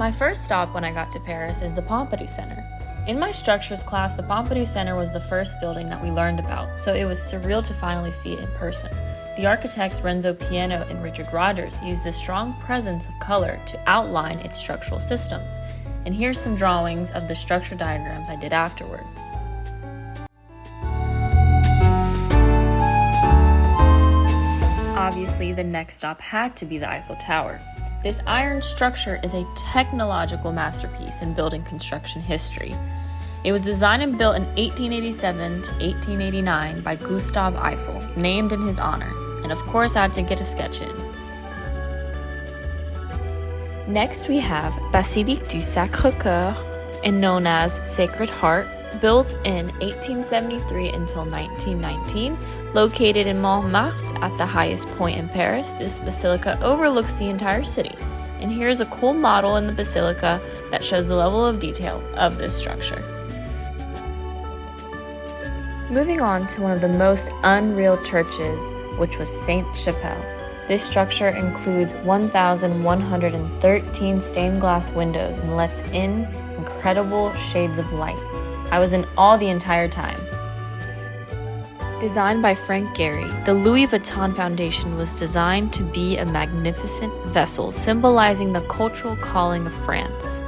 My first stop when I got to Paris is the Pompidou Center. In my structures class, the Pompidou Center was the first building that we learned about, so it was surreal to finally see it in person. The architects Renzo Piano and Richard Rogers used the strong presence of color to outline its structural systems. And here's some drawings of the structure diagrams I did afterwards. Obviously, the next stop had to be the Eiffel Tower. This iron structure is a technological masterpiece in building construction history. It was designed and built in 1887 to 1889 by Gustave Eiffel, named in his honor, and of course I had to get a sketch in. Next we have Basilique du Sacré-Cœur, and known as Sacred Heart, built in 1873 until 1919, located in Montmartre at the highest point in Paris. This basilica overlooks the entire city. And here's a cool model in the basilica that shows the level of detail of this structure. Moving on to one of the most unreal churches, which was Sainte-Chapelle. This structure includes 1,113 stained glass windows and lets in incredible shades of light. I was in awe the entire time. Designed by Frank Gehry, the Louis Vuitton Foundation was designed to be a magnificent vessel symbolizing the cultural calling of France.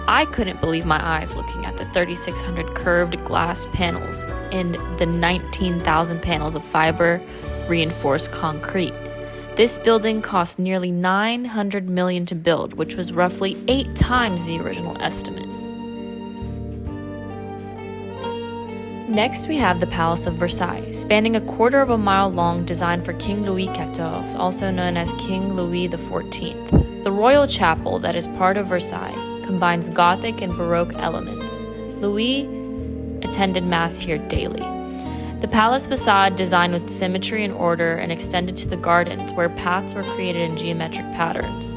I couldn't believe my eyes looking at the 3,600 curved glass panels and the 19,000 panels of fiber reinforced concrete. This building cost nearly $900 million to build, which was roughly 8 times the original estimate. Next, we have the Palace of Versailles, spanning a quarter of a mile long, designed for King Louis XIV, also known as King Louis XIV. The royal chapel that is part of Versailles combines Gothic and Baroque elements. Louis attended Mass here daily. The palace facade, designed with symmetry and order, and extended to the gardens, where paths were created in geometric patterns.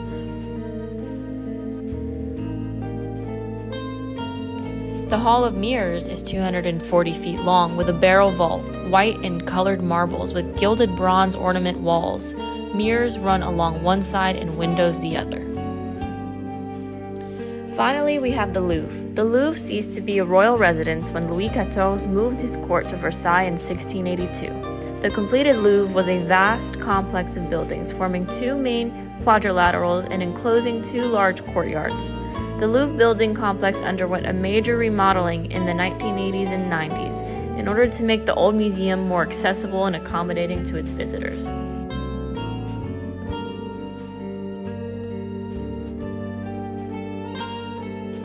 The Hall of Mirrors is 240 feet long, with a barrel vault, white and colored marbles with gilded bronze ornament walls. Mirrors run along one side and windows the other. Finally, we have the Louvre. The Louvre ceased to be a royal residence when Louis XIV moved his court to Versailles in 1682. The completed Louvre was a vast complex of buildings forming 2 main quadrilaterals and enclosing 2 large courtyards. The Louvre building complex underwent a major remodeling in the 1980s and 90s in order to make the old museum more accessible and accommodating to its visitors.